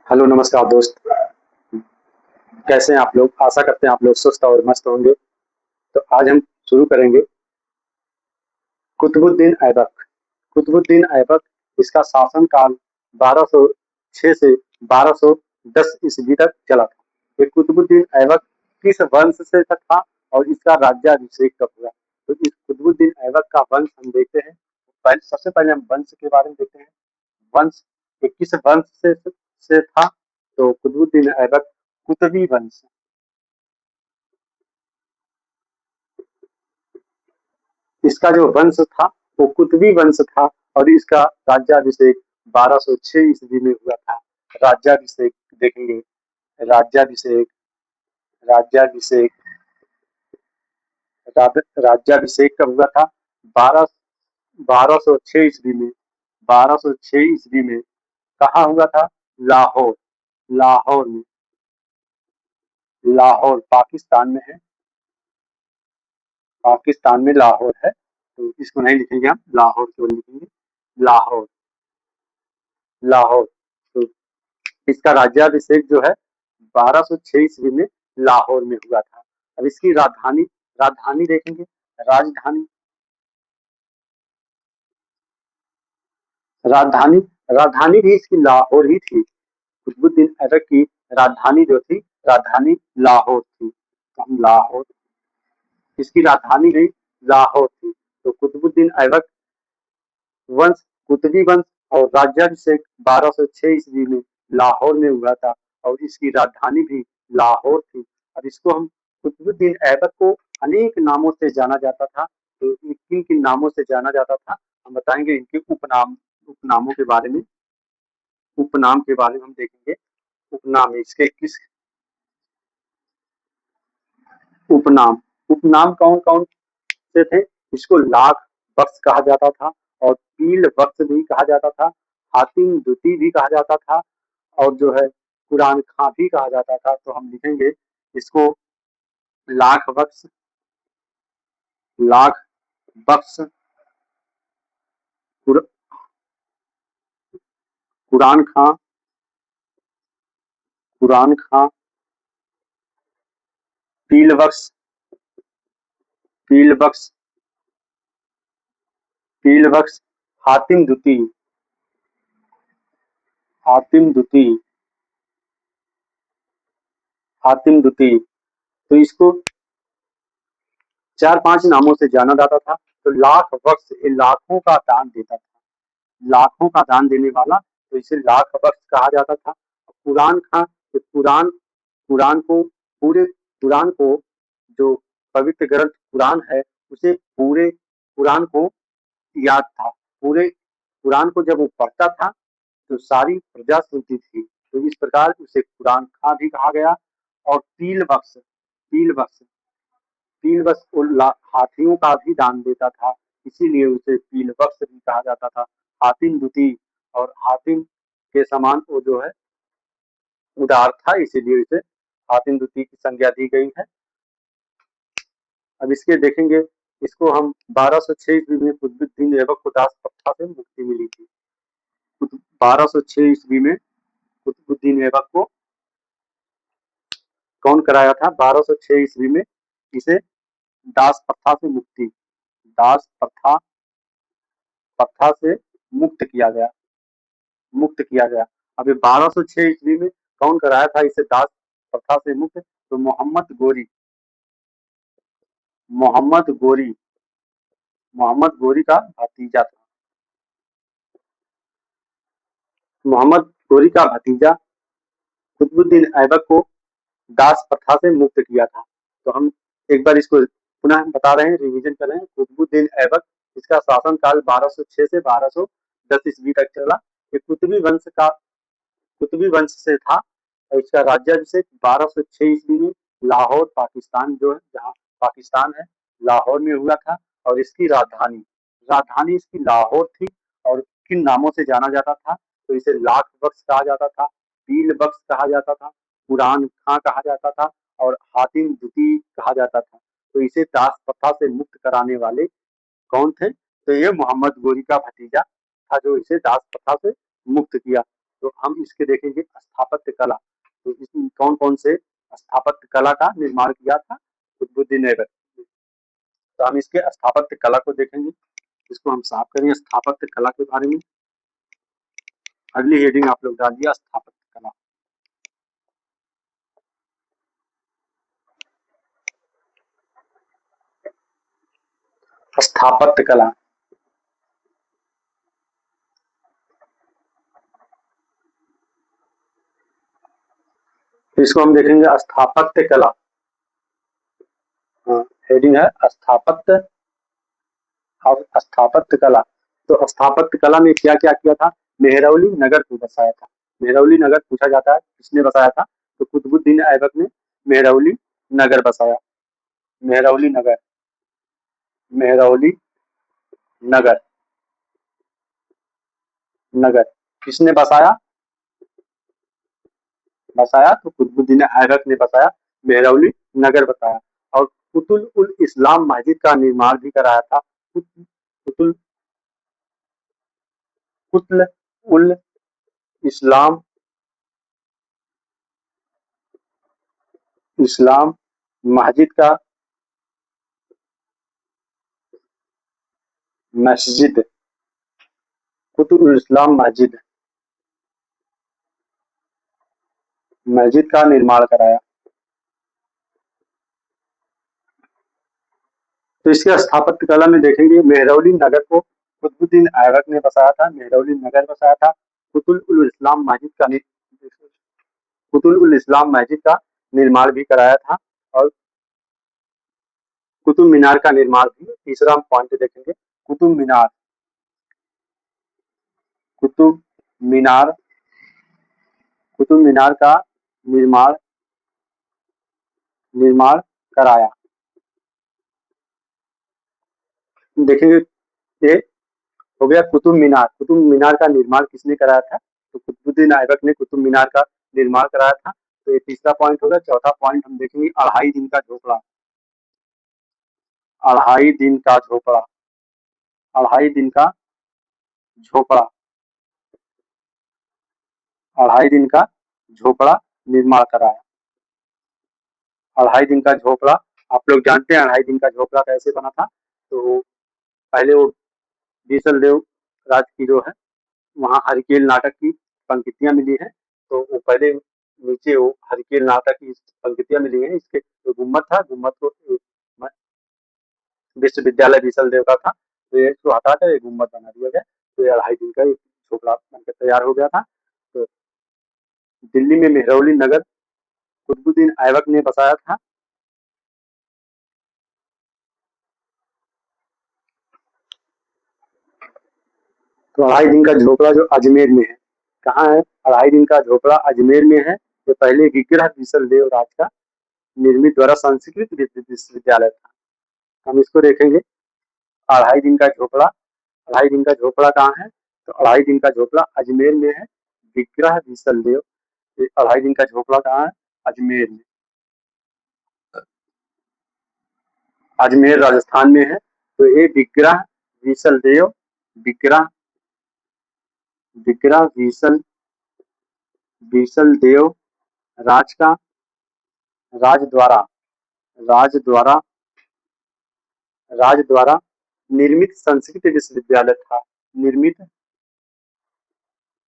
Hello नमस्कार दोस्त। कैसे हैं आप लोग? आशा करते हैं आप लोग स्वस्थ और मस्त होंगे। तो आज हम शुरू करेंगे कुतुबुद्दीन ऐबक। कुतुबुद्दीन ऐबक, इसका शासनकाल 1206 से 1210 ईस्वी तक चला था। ये कुतुबुद्दीन ऐबक किस वंश से था और इसका राज्याभिषेक कब हुआ? तो इस कुतुबुद्दीन ऐबक का वंश हम देखते हैं। सबसे पहले हम वंश के बारे में देखते हैं। वंश ये किस वंश से था? तो कुतुबुद्दीन ऐबक कुतुबी वंश, इसका जो वंश था वो कुतुबी वंश था और इसका राज्याभिषेक 1206 ईस्वी में हुआ था। राज्याभिषेक देखेंगे। राज्याभिषेक राज्याभिषेक राज्याभिषेक कब हुआ था? 12 1206 ईस्वी में। 1206 ईस्वी में कहाँ हुआ था? लाहौर। लाहौर में। लाहौर पाकिस्तान में है। पाकिस्तान में लाहौर है, तो इसको नहीं लिखेंगे, हम लाहौर केवल लिखेंगे। लाहौर। लाहौर। तो इसका राज्याभिषेक जो है 1206 ईस्वी में लाहौर में हुआ था। अब इसकी राजधानी, राजधानी देखेंगे। राजधानी, राजधानी राजधानी भी इसकी लाहौर ही थी। कुतुबुद्दीन ऐबक की राजधानी जो थी, राजधानी लाहौर थी। तो हम लाहौर, इसकी राजधानी भी लाहौर थी। तो कुतुबुद्दीन ऐबक वंश कुतुबी वंश और राज्याभिषेक 1206 ईस्वी में लाहौर में हुआ था और इसकी राजधानी भी लाहौर थी। अब इसको हम कुतुबुद्दीन ऐबक को अनेक नामों से जाना जाता था। तो किन किन नामों से जाना जाता था हम बताएंगे। इनके उपनाम, उपनामों के बारे में, उपनाम के बारे में हम देखेंगे। उपनाम इसके किस उपनाम, उपनाम कौन कौन से थे? इसको लाख बख्श कहा जाता था और पील बख्श भी कहा जाता था। हातिम दुती भी कहा जाता था और जो है कुरान खां भी कहा जाता था। तो हम लिखेंगे इसको लाख बख्श, लाख बख्श, कुर, कुरान खां, कुरान खां, पील बख्श, पील बख्श, पील बख्श, हातिम दुती, हातिम दुती, हातिम दुती। तो इसको चार पांच नामों से जाना जाता था। तो लाख बख्श, ये लाखों का दान देता था, लाखों का दान देने वाला, तो इसे लाख बख्श कहा जाता था। कुरान खां, ये कुरान, कुरान को पूरे, कुरान को जो पवित्र ग्रंथ कुरान है उसे पूरे कुरान को याद था। पूरे कुरान को जब वो पढ़ता था तो सारी प्रजा सुनती थी। तो इस प्रकार उसे कुरान खां भी कहा गया। और पील बख्श, पील बख्श, पील बख्श वो हाथियों का भी दान देता था, इसीलिए उसे पील बख्श भी कहा जाता था। हातिम दुती, और हातिम के समान वो जो है उदार था, इसीलिए इसे हातिम दुती की संज्ञा दी गई है। अब इसके देखेंगे, इसको हम 1206 ईस्वी में कुतुबुद्दीन ऐबक को दास प्रथा से मुक्ति मिली थी। 1206 ईस्वी में कुतुबुद्दीन ऐबक को कौन कराया था? 1206 ईस्वी में इसे दास प्रथा से मुक्ति, दास प्रथा, प्रथा से मुक्त किया गया, मुक्त किया गया। अब ये 1206 ईस्वी में कौन कराया था इसे दास प्रथा से मुक्त? तो मोहम्मद गोरी, मोहम्मद गोरी, मोहम्मद गोरी का भतीजा था। मोहम्मद गोरी का भतीजा कुतुबुद्दीन ऐबक को दास प्रथा से मुक्त किया था। तो हम एक बार इसको पुनः बता रहे हैं, रिवीजन कर रहे हैं। कुतुबुद्दीन ऐबक, इसका शासनकाल 1206 से 1210 ईस्वी तक चला। ये कुतुबी वंश का, कुतुबी वंश से था और इसका राज्याभिषेक 1206 ईस्वी में लाहौर पाकिस्तान जो है, जहाँ पाकिस्तान है, लाहौर में हुआ था। और इसकी राजधानी, राजधानी इसकी लाहौर थी। और किन नामों से जाना जाता था? तो इसे लाख बख्श कहा जाता था, पील बख्श कहा जाता था, कुरान खां कहा जाता था और हातिम दुती कहा जाता था। तो इसे दास प्रथा से मुक्त कराने वाले कौन थे? तो ये मोहम्मद गोरी का भतीजा था जो इसे दास प्रथा से मुक्त किया। तो हम इसके देखेंगे स्थापत्य कौन कौन से स्थापत्य कला का निर्माण किया था कुतुबुद्दीन ऐबक। तो हम इसके स्थापत्य कला को देखेंगे, इसको हम साफ करेंगे स्थापत्य कला के बारे में। अगली हेडिंग आप लोग डालिए स्थापत्य कला। स्थापत्य कला, इसको हम देखेंगे स्थापत्य कला। हेडिंग है स्थापत्य और स्थापत्य कला। तो स्थापत्य कला में क्या क्या किया था? मेहरौली नगर को बसाया था। मेहरौली नगर पूछा जाता है किसने बसाया था, तो कुतुबुद्दीन ऐबक ने मेहरौली नगर बसाया। मेहरौली नगर, मेहरौली नगर, नगर किसने बसाया? बसाया तो कुतुबुद्दीन ऐबक ने बसाया, मेहरौली नगर बसाया। और कुतुल उल इस्लाम मस्जिद का निर्माण भी कराया था। कुतुल कुतुल उल इस्लाम इस्लाम मस्जिद का मस्जिद कुतुल उल इस्लाम मस्जिद मस्जिद का निर्माण कराया। तो इसके स्थापत्य कला में देखेंगे मेहरौली नगर को कुतुबुद्दीन ऐबक ने बसाया था, मेहरौली नगर बसाया था। कुतुल उल इस्लाम मस्जिद का कुतुल उल इस्लाम मस्जिद का निर्माण भी कराया था। और कुतुब मीनार का निर्माण भी, तीसरा हम पॉइंट देखेंगे कुतुब मीनार। कुतुब मीनार, कुतुब मीनार का निर्माण निर्माण कराया। देखेंगे ये हो गया कुतुब मीनार। कुतुब मीनार का निर्माण किसने कराया था, तो कुतुबुद्दीन ऐबक ने कुतुब मीनार का निर्माण कराया था। तो ये तीसरा पॉइंट होगा। चौथा पॉइंट हम देखेंगे अढ़ाई दिन का झोपड़ा। अढ़ाई दिन का झोपड़ा, अढ़ाई दिन का झोपड़ा, अढ़ाई दिन का झोपड़ा निर्माण कराया। अढ़ाई दिन का झोपड़ा आप लोग जानते हैं अढ़ाई दिन का झोपड़ा कैसे बना था। तो पहले वो बीसल देव राज की जो है वहाँ हरिकेल नाटक की पंक्तियां मिली हैं। तो वो पहले नीचे वो हरिकेल नाटक की पंक्तियां मिली हैं। इसके जो गुम्बद था, गुम्बद को विश्वविद्यालय बीसल देव का था, तो ये इसको हटाकर ये गुम्बद बना दिया गया। तो ये अढ़ाई दिन का झोपड़ा बनकर तैयार हो गया था। तो दिल्ली में मेहरौली नगर कुतुबुद्दीन ऐबक ने बसाया था। तो अढ़ाई दिन का झोपड़ा जो अजमेर में है, कहाँ है? अढ़ाई दिन का झोपड़ा अजमेर में है। ये पहले विग्रह बीसल देव राज का निर्मित द्वारा संस्कृत विश्वविद्यालय था। हम इसको देखेंगे अढ़ाई दिन का झोपड़ा। अढ़ाई दिन का झोपड़ा कहाँ है? तो अढ़ाई दिन का झोपड़ा अजमेर में है, विग्रह बीसल देव। अढ़ाई दिन का झोपड़ा कहाँ है? अजमेर में, अजमेर राजस्थान में है। तो ये विग्रह बीसल देव, विग्रह विग्रह बीसल देव राज का राज द्वारा राज द्वारा राज द्वारा निर्मित संस्कृत विश्वविद्यालय था। निर्मित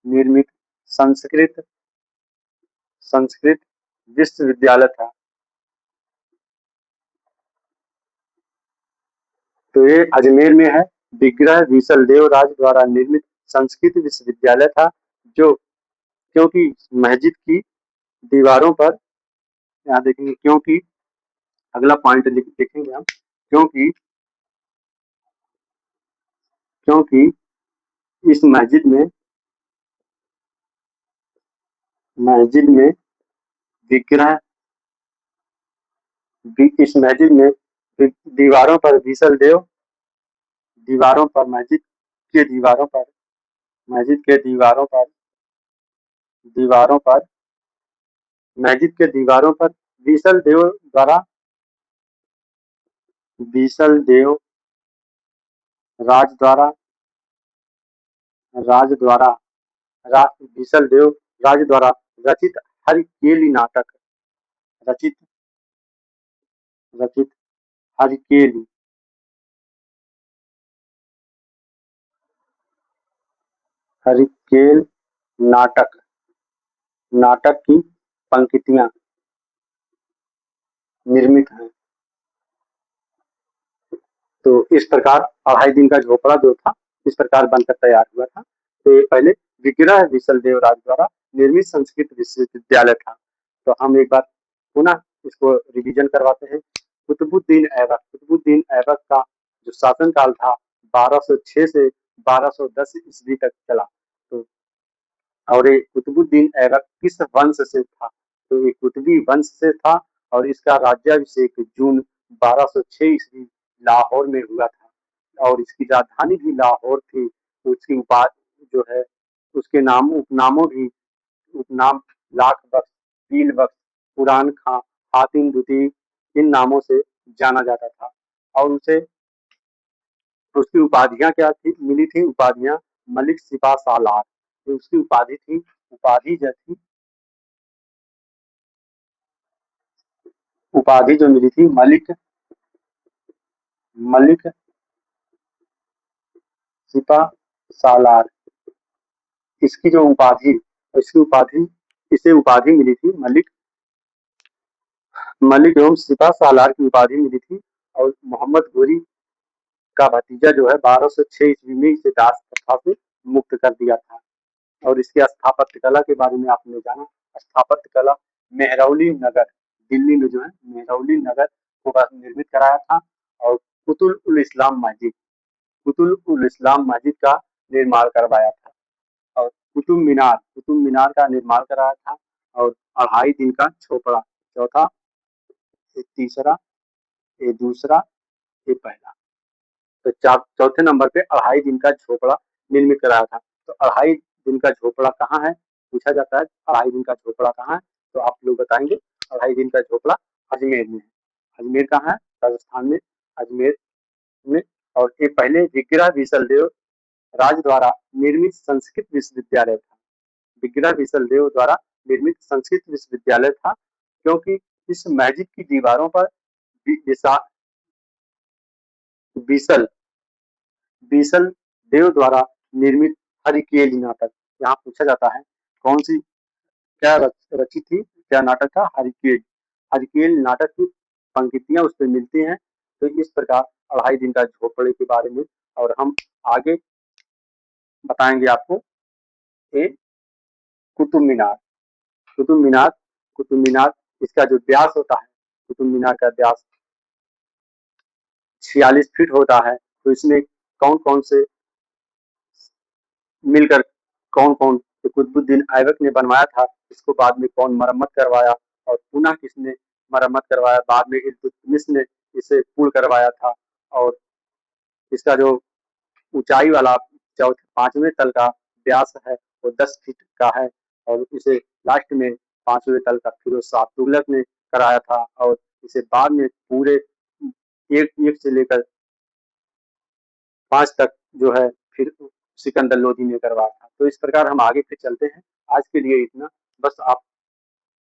निर्मित संस्कृत संस्कृत विश्वविद्यालय था। तो ये अजमेर में है, विग्रह बीसल देव राज द्वारा निर्मित संस्कृत विश्वविद्यालय था। जो क्योंकि मस्जिद की दीवारों पर, यहाँ देखेंगे क्योंकि, अगला पॉइंट देखेंगे हम, क्योंकि क्योंकि इस मस्जिद में विग्रह इस मस्जिद में दीवारों पर बीसल देव, दीवारों पर मस्जिद के दीवारों पर मस्जिद के दीवारों पर दीवारों पर मस्जिद के दीवारों पर बीसल देव द्वारा बीसल देव राज द्वारा राज द्वारा बीसल देव राज द्वारा रचित हरिकेली नाटक रचित रचित हरिकेली हरिकेल नाटक नाटक की पंक्तियां निर्मित हैं। तो इस प्रकार अढ़ाई दिन का झोपड़ा जो था इस प्रकार बनकर तैयार हुआ था। तो ये पहले विग्रह विसल देवराज द्वारा निर्मित संस्कृत विश्वविद्यालय था। तो हम एक बार पुनः इसको रिवीजन करवाते हैं। कुतुबुद्दीन ऐबक का जो शासनकाल था 1206 से 1210 ईस्वी तक चला। तो और ये कुतुबुद्दीन ऐबक किस वंश से था? तो ये कुतुबी वंश से था और इसका राज्याभिषेक जून 1206 ईस्वी लाहौर में हुआ था और इसकी राजधानी भी लाहौर थी। तो उसकी उपाधि जो है उसके नाम उपनामों भी उपनाम लाख बख्श, पील बख्श, कुरान खां, हातिम दुती इन नामों से जाना जाता था। और उसे उसकी उपाधियां क्या थी मिली थी? उपाधियां मलिक सिपा सालार, तो उसकी उपाधि थी उपाधि जो थी उपाधि जो मिली थी मलिक मलिक सिपा सालार। इसकी जो उपाधि इसे उपाधि मिली थी मलिक एवं सिपा सालार की उपाधि मिली थी। और मोहम्मद गोरी का भतीजा जो है 1206 ईस्वी में इसे दास प्रथा से मुक्त कर दिया था। और इसके स्थापत्य कला के बारे में आपने जाना। स्थापत्य कला मेहरौली नगर दिल्ली में जो है मेहरौली नगर को निर्मित कराया था। और कुतुल उल इस्लाम मस्जिद का निर्माण करवाया था। और कुतुब मीनार का निर्माण कराया था। और अढ़ाई दिन का झोपड़ा चौथा, ये तीसरा, ये दूसरा, ये पहला। तो चौथे नंबर पे अढ़ाई दिन का झोपड़ा निर्मित कराया था। तो अढ़ाई दिन का झोपड़ा कहाँ है पूछा जाता है। अढ़ाई दिन का झोपड़ा कहाँ है तो आप लोग बताएंगे। अढ़ाई दिन का झोपड़ा अजमेर में है। अजमेर कहाँ है? राजस्थान में अजमेर में। और ये पहले विग्रह विसल देव राज द्वारा निर्मित संस्कृत विश्वविद्यालय था। विग्रह विसल देव द्वारा निर्मित संस्कृत विश्वविद्यालय था क्योंकि इस मस्जिद की दीवारों पर विसल विसल देव द्वारा निर्मित हरिकेली नाटक यहाँ पूछा जाता है कौन सी क्या रची थी क्या नाटक था? हरिकेल। हरिकेल नाटक की पंक्तियां उस पर मिलती हैं। तो इस प्रकार अढ़ाई दिन का झोपड़े के बारे में और हम आगे बताएंगे आपको। ए कुतुब मीनार कुतुब मीनार कुतुब मीनार इसका जो व्यास होता है कुतुब मीनार का व्यास 46 फीट होता है। तो इसमें कौन कौन से मिलकर कौन कौन कुतुबुद्दीन ऐबक ने बनवाया था, इसको बाद में कौन मरम्मत करवाया और पुनः किसने मरम्मत करवाया, बाद में इल्तुतमिश ने इसे पूर्ण करवाया था। और इसका जो ऊंचाई वाला चौथे पांचवें तल का व्यास है वो 10 फीट का है। और इसे लास्ट में पांचवें तल का फिरोज शाह तुगलक ने कराया था। और इसे बाद में पूरे एक एक से लेकर 5 तक जो है फिर सिकंदर लोधी ने करवाया था। तो इस प्रकार हम आगे फिर चलते हैं। आज के लिए इतना, बस आप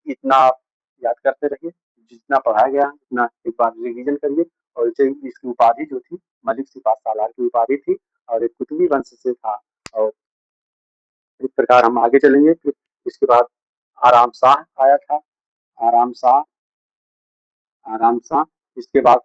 इतना आप याद करते रहिए। जितना पढ़ाया गया उतना एक बार रिवीजन करिए। और इसे इसकी उपाधि जो थी मलिक सिपा सालार की उपाधि थी और एक कुतुबी वंश से था। और इस प्रकार हम आगे चलेंगे। फिर इसके बाद आराम शाह आया था। आराम शाह इसके बाद